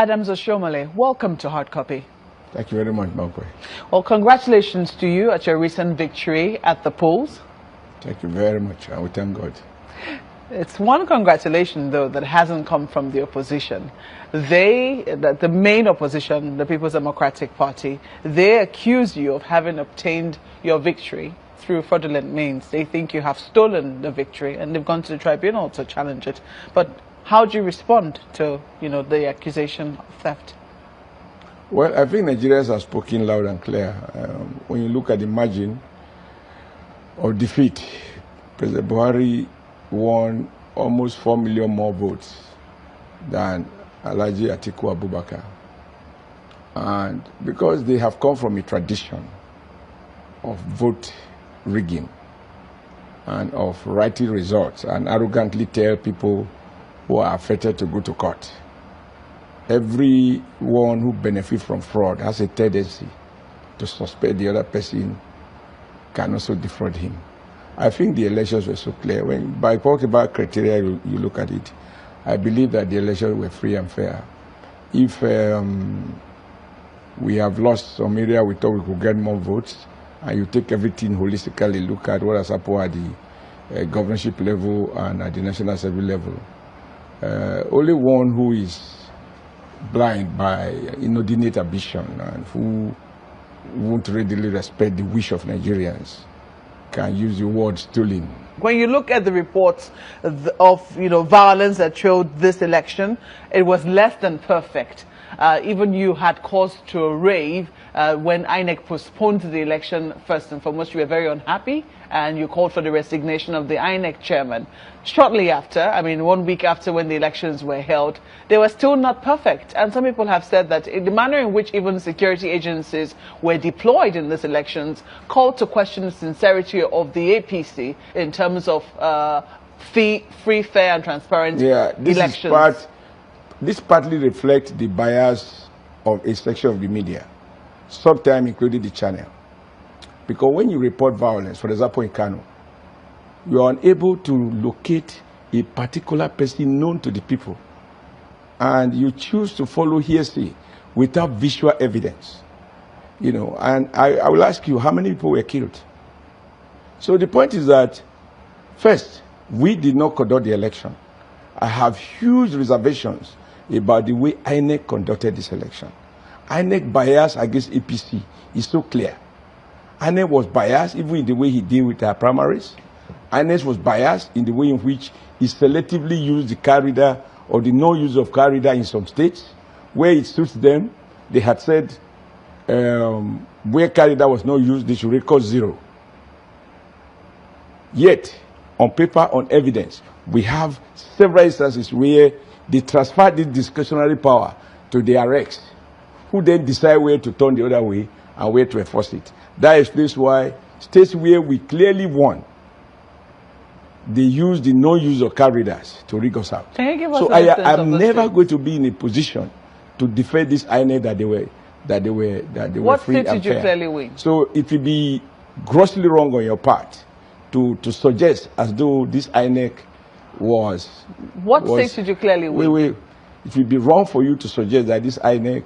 Adams Oshiomhole, welcome to Hard Copy. Thank you very much, Magwe. Well, congratulations to you at your recent victory at the polls. Thank you very much. I will thank God. It's one congratulation, though, that hasn't come from the opposition. The main opposition, the People's Democratic Party, they accuse you of having obtained your victory through fraudulent means. They think you have stolen the victory, and they've gone to the tribunal to challenge it. But how do you respond to, the accusation of theft? Well, I think Nigerians have spoken loud and clear. When you look at the margin of defeat, President Buhari won almost 4 million more votes than Alhaji Atiku Abubakar. And because they have come from a tradition of vote rigging and of writing results and arrogantly tell people who are affected to go to court. Everyone who benefits from fraud has a tendency to suspect the other person can also defraud him. I think the elections were so clear. When by talking about criteria, you look at it, I believe that the elections were free and fair. If we have lost some area, we thought we could get more votes, and you take everything holistically, look at what has happened at the governorship level and at the National Assembly level. Only one who is blind by inordinate ambition and who won't readily respect the wish of Nigerians can use the word stolen. When you look at the reports of violence that showed this election, it was less than perfect. Even you had cause to rave when INEC postponed the election. First and foremost, you were very unhappy and you called for the resignation of the INEC chairman. Shortly after, 1 week after when the elections were held, they were still not perfect. And some people have said that in the manner in which even security agencies were deployed in these elections called to question the sincerity of the APC in terms of free, fair and transparent elections. This partly reflects the bias of a section of the media, sometimes including the channel. Because when you report violence, for example in Kano, you are unable to locate a particular person known to the people, and you choose to follow hearsay without visual evidence. And I will ask you, how many people were killed? So the point is that, first, we did not conduct the election. I have huge reservations about the way INEC conducted this election. INEC bias against APC is so clear. INEC was biased even in the way he dealt with our primaries. INEC was biased in the way in which he selectively used the car reader or the no-use of car reader in some states. Where it suits them, they had said where car reader was not used, they should record 0. Yet, on paper, on evidence, we have several instances where they transfer this discretionary power to the RX, who then decide where to turn the other way and where to enforce it. That explains why states where we clearly won, they use the no-use of car readers to rig us out. Can you give us so I'm never going to be in a position to defend this INEC that they were free and fair. What state did you clearly win? So it will be grossly wrong on your part to suggest as though this INEC was... What state did you clearly win? Wait. It would be wrong for you to suggest that this INEC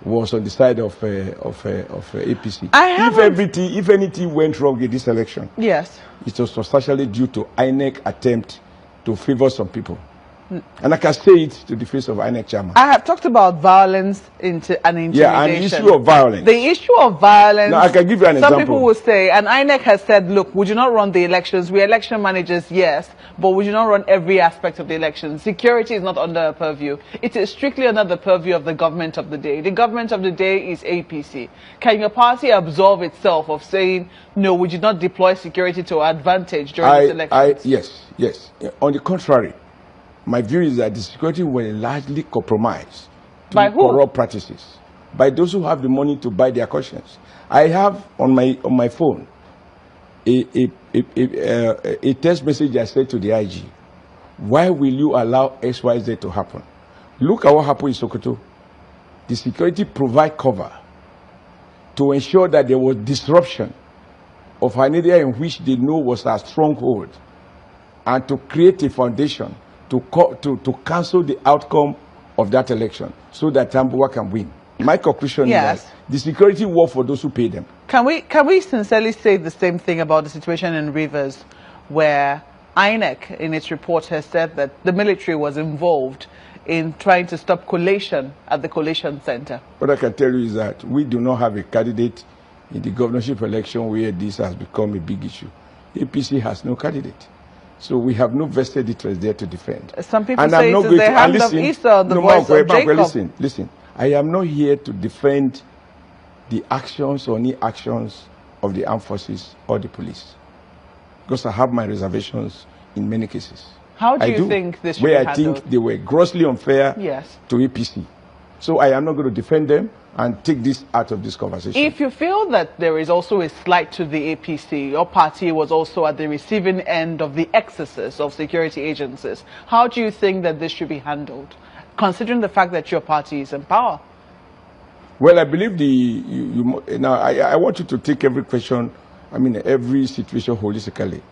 was on the side of APC. If anything went wrong in this election, yes, it was substantially due to INEC attempt to favor some people. And I can say it to the face of INEC chairman. I have talked about violence and intimidation. Yeah, and the issue of violence. The issue of violence. Now, I can give you an example. Some people will say, and INEC has said, look, would you not run the elections? We're election managers, yes, but would you not run every aspect of the election? Security is not under our purview. It is strictly under the purview of the government of the day. The government of the day is APC. Can your party absolve itself of saying, no, would you not deploy security to our advantage during these elections? Yes. On the contrary, my view is that the security were largely compromised to corrupt practices by those who have the money to buy their conscience. I have on my phone a text message I said to the IG. Why will you allow XYZ to happen? Look at what happened in Sokoto. The security provide cover to ensure that there was disruption of an area in which they know was a stronghold, and to create a foundation to cancel the outcome of that election so that Tambuwa can win. My conclusion Yes. is that the security war for those who pay them. Can we sincerely say the same thing about the situation in Rivers, where INEC in its report has said that the military was involved in trying to stop collation at the collation center? What I can tell you is that we do not have a candidate in the governorship election where this has become a big issue. APC has no candidate. So we have no vested interest there to defend. Some people say it is the hand of Esau, the voice of Jacob. Listen. I am not here to defend the actions or any actions of the armed forces or the police, because I have my reservations in many cases. How do you think this should be handled? I think they were grossly unfair to APC. So I am not going to defend them and take this out of this conversation. If you feel that there is also a slight to the APC, your party was also at the receiving end of the excesses of security agencies, how do you think that this should be handled, considering the fact that your party is in power? Well, I believe now I want you to take every question, every situation holistically.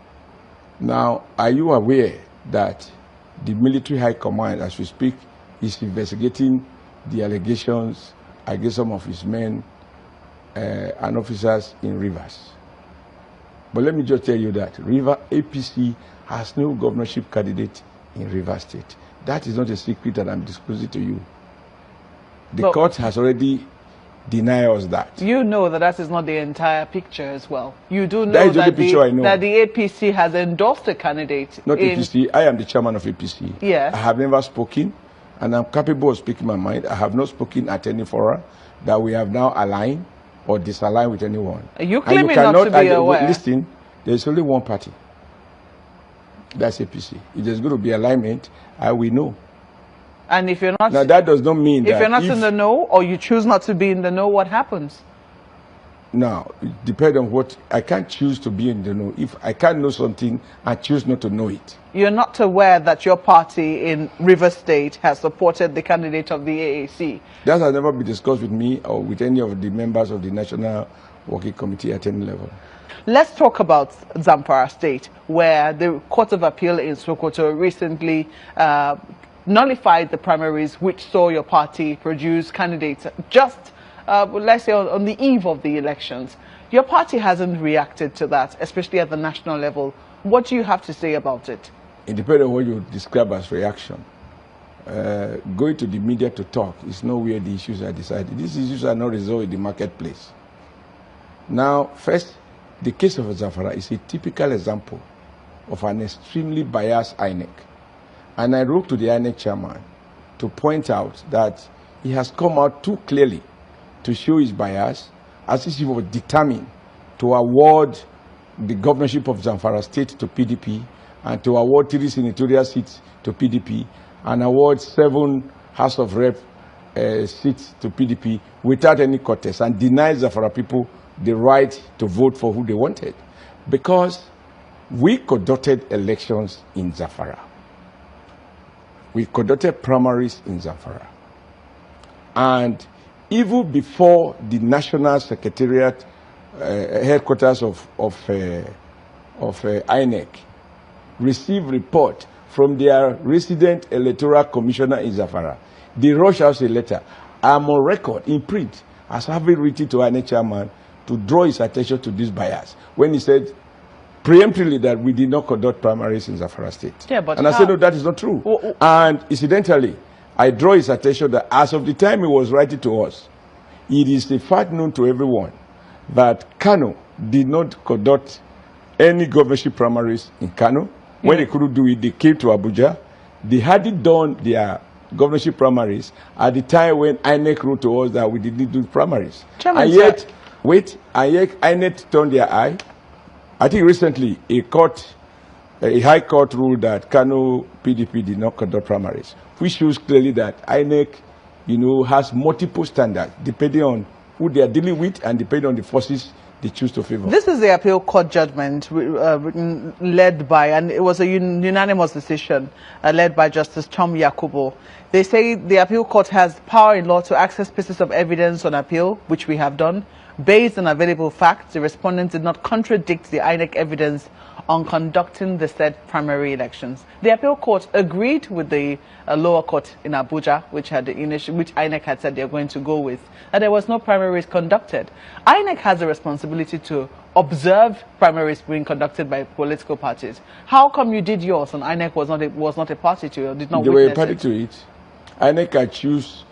Now, are you aware that the military high command, as we speak, is investigating the allegations against some of his men and officers in Rivers? But let me just tell you that APC has no governorship candidate in Rivers State. That is not a secret that I'm disclosing to you. The court has already denied us that. You know that that is not the entire picture as well. You do know that the APC has endorsed a candidate. Not APC. I am the chairman of APC. Yes. I have never spoken, and I'm capable of speaking my mind. I have not spoken at any forum that we have now aligned or disaligned with anyone. Are you claiming not to be aware? Listen, there's only one party. That's APC. If there's going to be alignment, I will know. And if you're not, now that does not mean if you're not in the know, or you choose not to be in the know, what happens? Now, it depends on what. I can't choose to be in the know. If I can't know something, I choose not to know it. You're not aware that your party in Rivers State has supported the candidate of the AAC? That has never been discussed with me or with any of the members of the National Working Committee at any level. Let's talk about Zamfara State, where the Court of Appeal in Sokoto recently nullified the primaries which saw your party produce candidates just, let's say, on the eve of the elections. Your party hasn't reacted to that, especially at the national level. What do you have to say about it? It depends on what you describe as reaction. Going to the media to talk is not where the issues are decided. These issues are not resolved in the marketplace. Now, first, the case of Zamfara is a typical example of an extremely biased INEC. And I wrote to the INEC chairman to point out that he has come out too clearly to show his bias, as if he was determined to award the governorship of Zamfara State to PDP and to award 3 senatorial seats to PDP and award 7 House of Rep seats to PDP without any contest, and deny Zamfara people the right to vote for who they wanted. Because we conducted elections in Zamfara. We conducted primaries in Zamfara. And even before the National Secretariat headquarters of INEC received report from their resident electoral commissioner in Zamfara, they rushed out a letter. I'm on record in print as having written to INEC chairman to draw his attention to this bias when he said preemptively that we did not conduct primaries in Zamfara State. Yeah, but and I said, no, that is not true. And incidentally, I draw his attention that as of the time he was writing to us, it is a fact known to everyone that Kano did not conduct any governorship primaries in Kano. When they couldn't do it, they came to Abuja. They hadn't done their governorship primaries at the time when INEC wrote to us that we didn't do primaries. And yet, INEC turned their eye. I think recently a high court ruled that Kano PDP did not conduct primaries, which shows clearly that INEC, has multiple standards depending on who they are dealing with and depending on the forces they choose to favor. This is the appeal court judgment led by, and it was a unanimous decision led by Justice Tom Yakubu. They say the appeal court has power in law to access pieces of evidence on appeal, which we have done. Based on available facts, the respondent did not contradict the INEC evidence on conducting the said primary elections. The appeal court agreed with the lower court in Abuja, which INEC had said they're going to go with, that there was no primaries conducted. INEC has a responsibility to observe primaries being conducted by political parties. How come you did yours and INEC was not a party to it, or did not witness it? They were a party to it. INEC can choose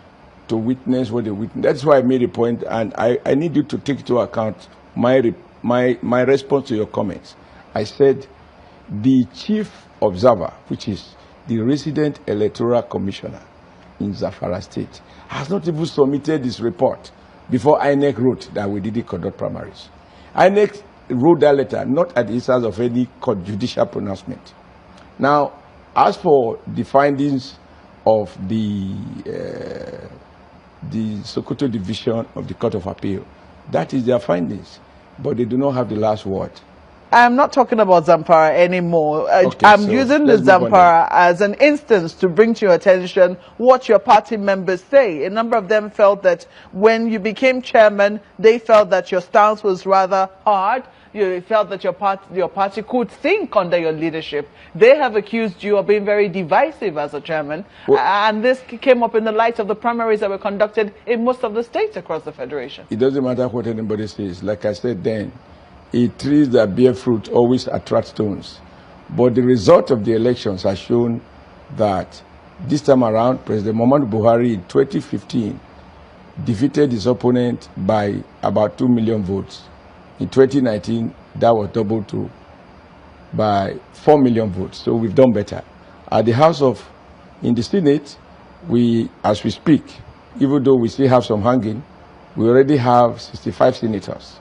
to witness what they witness. That's why I made a point, and I need you to take into account my response to your comments. I said the chief observer, which is the resident electoral commissioner in Zamfara State, has not even submitted this report before INEC wrote that we didn't conduct primaries. INEC wrote that letter not at the instance of any court judicial pronouncement. Now, as for the findings of the Sokoto division of the Court of Appeal, that is their findings, but they do not have the last word. I'm not talking about Zamfara anymore. Okay, I'm so using the Zamfara as an instance to bring to your attention what your party members say. A number of them felt that when you became chairman, they felt that your stance was rather hard. You felt that your party could think under your leadership. They have accused you of being very divisive as a chairman. Well, and this came up in the light of the primaries that were conducted in most of the states across the federation. It doesn't matter what anybody says. Like I said then, trees that bear fruit always attract stones. But the result of the elections has shown that this time around, President Muhammadu Buhari in 2015 defeated his opponent by about 2 million votes. In 2019, that was doubled to by 4 million votes. So we've done better. At the in the Senate, as we speak, even though we still have some hanging, we already have 65 senators.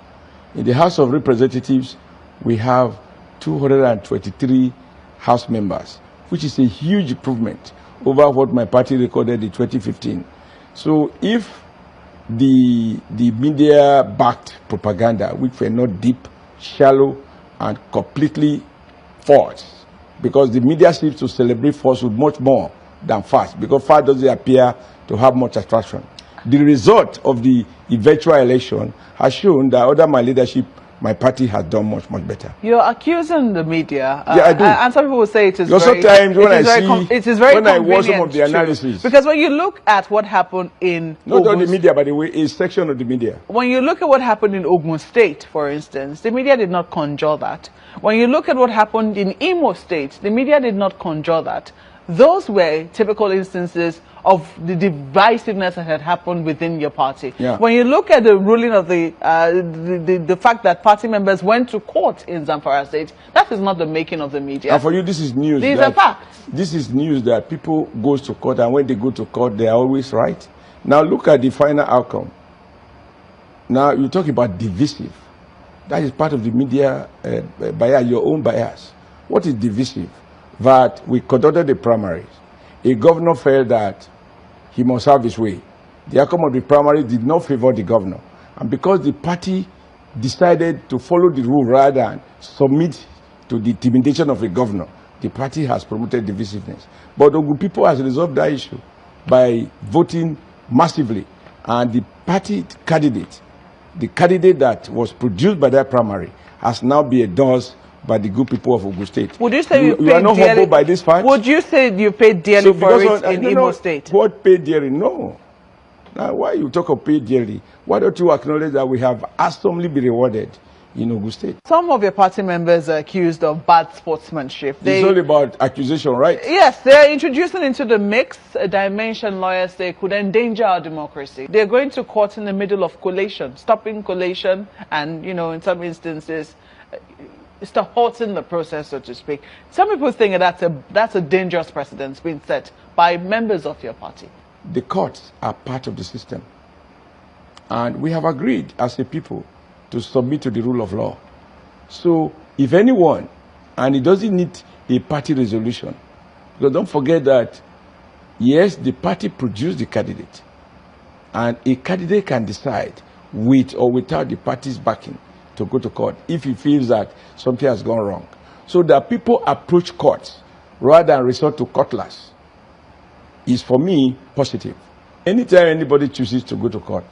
In the House of Representatives, we have 223 House members, which is a huge improvement over what my party recorded in 2015. So if the media-backed propaganda, which were not deep, shallow, and completely false, because the media seems to celebrate falsehood much more than facts, because facts doesn't appear to have much attraction. The result of the eventual election has shown that under my leadership, my party has done much, much better. You're accusing the media. Yeah, I do. And some people will say it is sometimes when I watch some of the analysis. Because when you look at what happened in not on the media, by the way, a section of the media. When you look at what happened in Ogun State, for instance, the media did not conjure that. When you look at what happened in Imo State, the media did not conjure that. Those were typical instances of the divisiveness that had happened within your party. Yeah. When you look at the ruling of the fact that party members went to court in Zamfara State, that is not the making of the media. And for you, this is news. These are facts. This is news that people go to court, and when they go to court, they are always right. Now look at the final outcome. Now you talk about divisive. That is part of the media bias, your own bias. What is divisive? That we conducted the primaries. A governor felt that he must have his way. The outcome of the primaries did not favor the governor. And because the party decided to follow the rule rather than submit to the intimidation of a governor, the party has promoted divisiveness. But Ogun people has resolved that issue by voting massively. And the party candidate, the candidate that was produced by that primary, has now been endorsed by the good people of Ogun State. Would you say you are not humbled by this fact? Would you say you paid dearly for it in Imo State? What paid dearly? No. Now, why you talk of paid dearly? Why don't you acknowledge that we have handsomely been rewarded in Ogun State? Some of your party members are accused of bad sportsmanship. It's all about accusation, right? Yes, they're introducing into the mix a dimension lawyers say could endanger our democracy. They're going to court in the middle of collation, stopping collation, and, in some instances, it's halting the process, so to speak. Some people think that's a dangerous precedent being set by members of your party. The courts are part of the system. And we have agreed as a people to submit to the rule of law. So if anyone, and it doesn't need a party resolution, because don't forget that, yes, the party produced the candidate. And a candidate can decide with or without the party's backing to go to court if he feels that something has gone wrong. So that people approach courts rather than resort to cutlass is, for me, positive. Anytime anybody chooses to go to court,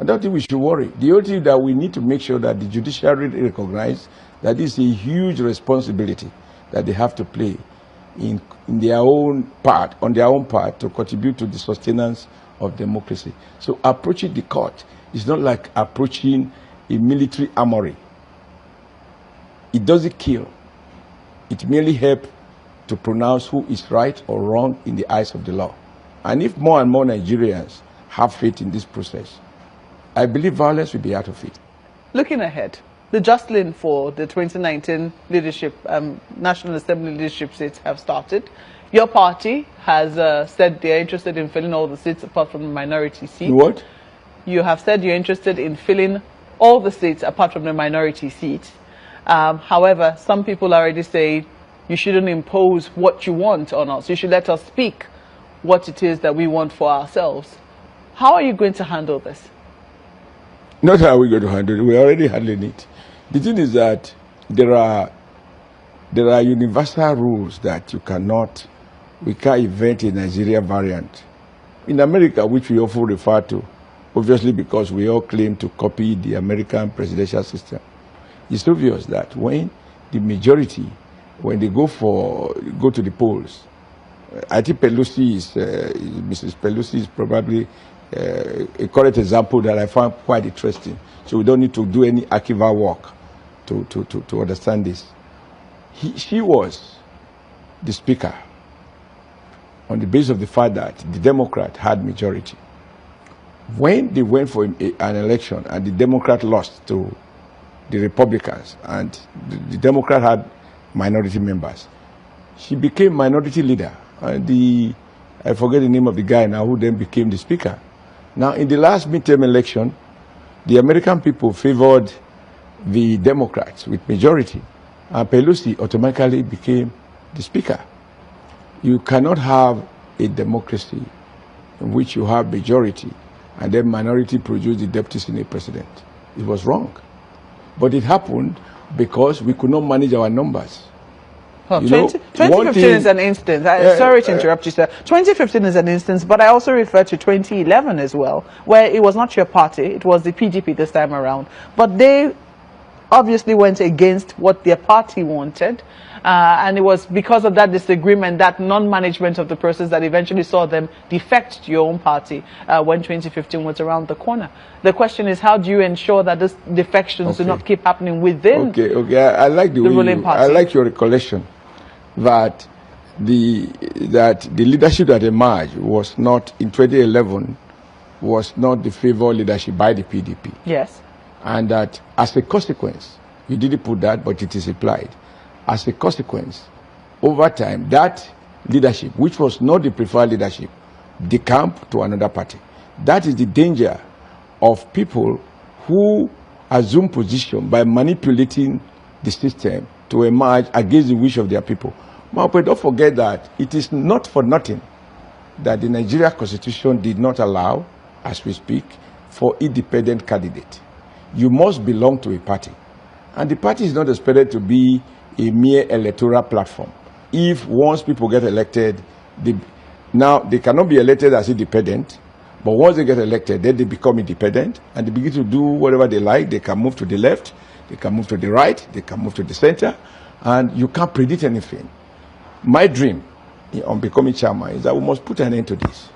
I don't think we should worry. The only thing that we need to make sure that the judiciary recognize that is a huge responsibility that they have to play in their own part, on their own part, to contribute to the sustenance of democracy. So approaching the court is not like approaching a military armory. It doesn't kill. It merely helps to pronounce who is right or wrong in the eyes of the law. And if more and more Nigerians have faith in this process, I believe violence will be out of it. Looking ahead, the jostling for the 2019 leadership, National Assembly leadership seats have started. Your party has said they're interested in filling all the seats apart from the minority seat. What? You have said you're interested in filling all the seats apart from the minority seat. However, some people already say you shouldn't impose what you want on us. You should let us speak what it is that we want for ourselves. How are you going to handle this? Not how we're going to handle it. We're already handling it. The thing is that there are universal rules that we can't invent a Nigeria variant. In America, which we often refer to, obviously because we all claim to copy the American presidential system, it's obvious that when the majority, when they go to the polls, I think Mrs. Pelosi is probably a correct example that I found quite interesting. So we don't need to do any archival work to understand this. She was the speaker on the basis of the fact that the Democrat had majority. When they went for an election and the Democrat lost to the Republicans and the Democrat had minority members, she became minority leader. And I forget the name of the guy now who then became the speaker. Now, in the last midterm election, the American people favored the Democrats with majority, and Pelosi automatically became the speaker. You cannot have a democracy in which you have majority and then minority produce the deputy senate president. It was wrong. But it happened because we could not manage our numbers. Well, 2015 is an instance. Sorry to interrupt you, sir. 2015 is an instance, but I also refer to 2011 as well, where it was not your party, it was the PDP this time around. But they obviously went against what their party wanted, and it was because of that disagreement, that non-management of the process, that eventually saw them defect to your own party when 2015 was around the corner. The question is, how do you ensure that these defections do not keep happening within I like the ruling party? I like your recollection that the leadership that emerged was not, in 2011, was not the favored leadership by the PDP. Yes. And that as a consequence, you didn't put that, but it is implied. As a consequence, over time, that leadership, which was not the preferred leadership, decamped to another party. That is the danger of people who assume position by manipulating the system to emerge against the wish of their people. But don't forget that it is not for nothing that the Nigeria Constitution did not allow, as we speak, for independent candidate. You must belong to a party. And the party is not expected to be a mere electoral platform. If once people get elected, now they cannot be elected as independent, but once they get elected, then they become independent and they begin to do whatever they like. They can move to the left, they can move to the right, they can move to the center, and you can't predict anything. My dream on becoming chairman is that we must put an end to this.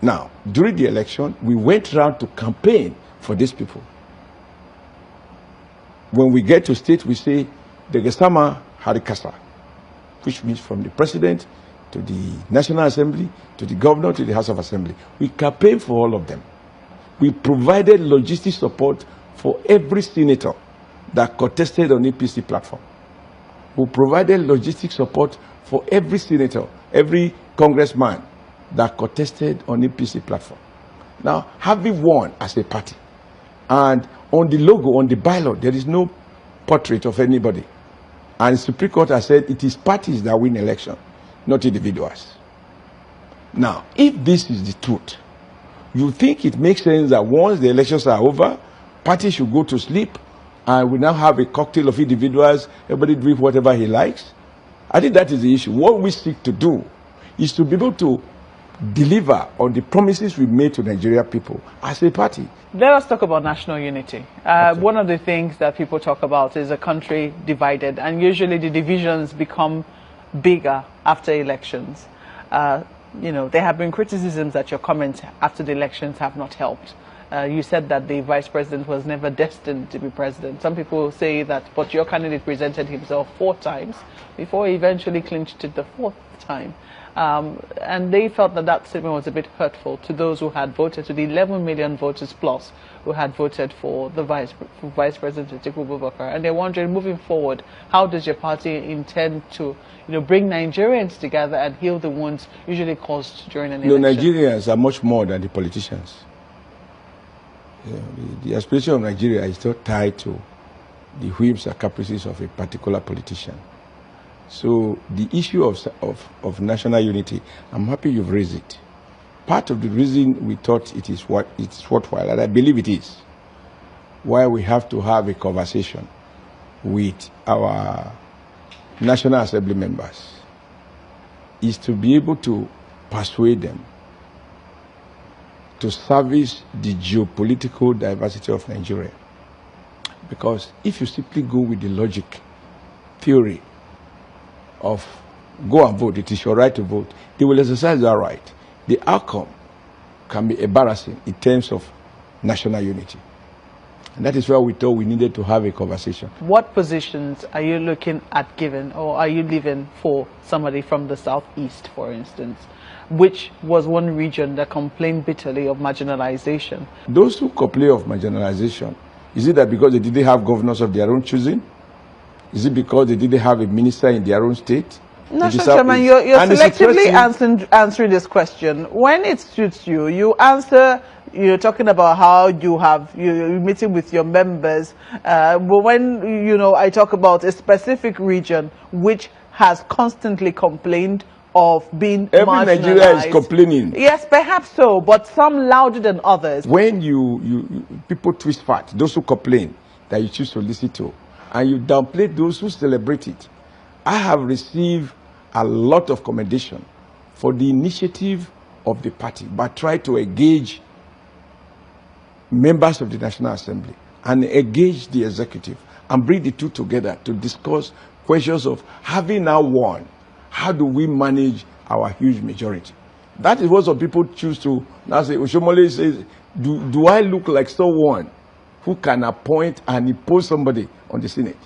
Now, during the election, we went around to campaign for these people. When we get to state, we say, the Gesama Harikasa, which means from the president to the National Assembly, to the governor, to the House of Assembly. We campaigned for all of them. We provided logistic support for every senator that contested on APC platform. We provided logistic support for every senator, every congressman that contested on APC platform. Now, having won as a party, and on the logo, on the bylaw, there is no portrait of anybody. And the Supreme Court has said it is parties that win election, not individuals. Now, if this is the truth, you think it makes sense that once the elections are over, parties should go to sleep and we now have a cocktail of individuals, everybody doing whatever he likes? I think that is the issue. What we seek to do is to be able to deliver on the promises we made to Nigeria people as a party. Let us talk about national unity. One of the things that people talk about is a country divided, and usually the divisions become bigger after elections. You know, there have been criticisms that your comments after the elections have not helped. You said that the vice president was never destined to be president. Some people say that, but your candidate presented himself 4 times before he eventually clinched it the 4th time. And they felt that that statement was a bit hurtful to those who had voted, to the 11 million voters plus who had voted for the Vice President Atiku Abubakar. And they're wondering, moving forward, how does your party intend to, bring Nigerians together and heal the wounds usually caused during an election? Nigerians are much more than the politicians. The aspiration of Nigeria is not tied to the whims and caprices of a particular politician. So the issue of national unity, I'm happy you've raised it. Part of the reason we thought it's worthwhile, and I believe it is, why we have to have a conversation with our National Assembly members, is to be able to persuade them to service the geopolitical diversity of Nigeria. Because if you simply go with the logic, theory, of go and vote, it is your right to vote, they will exercise that right. The outcome can be embarrassing in terms of national unity. And that is why we thought we needed to have a conversation. What positions are you looking at giving, or are you leaving for somebody from the southeast, for instance, which was one region that complained bitterly of marginalization? Those who complain of marginalization, is it that because they didn't have governors of their own choosing? Is it because they didn't have a minister in their own state? No, Chairman, you're selectively answering this question. When it suits you, you answer, you're talking about how you're meeting with your members. But when, I talk about a specific region which has constantly complained of being marginalized. Every Nigeria is complaining. Yes, perhaps so, but some louder than others. When people twist facts, those who complain that you choose to listen to, and you downplay those who celebrate it. I have received a lot of commendation for the initiative of the party, but try to engage members of the National Assembly and engage the executive and bring the two together to discuss questions of having now won, how do we manage our huge majority? That is what some people choose to now say. Oshiomhole says, do I look like someone who can appoint and impose somebody on the Senate,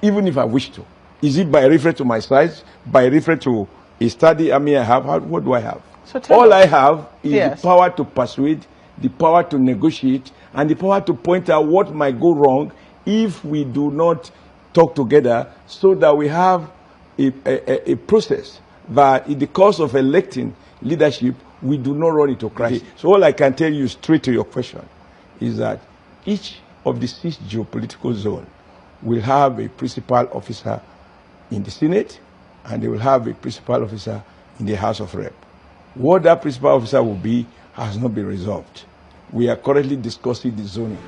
even if I wish to? Is it by reference to my size, by reference to a study I have? What do I have? So all I have is the power to persuade, the power to negotiate, and the power to point out what might go wrong if we do not talk together, so that we have a process that in the course of electing leadership, we do not run into crisis. So all I can tell you straight to your question is that each of the 6 geopolitical zones will have a principal officer in the Senate, and they will have a principal officer in the House of Rep. What that principal officer will be has not been resolved. We are currently discussing the zoning.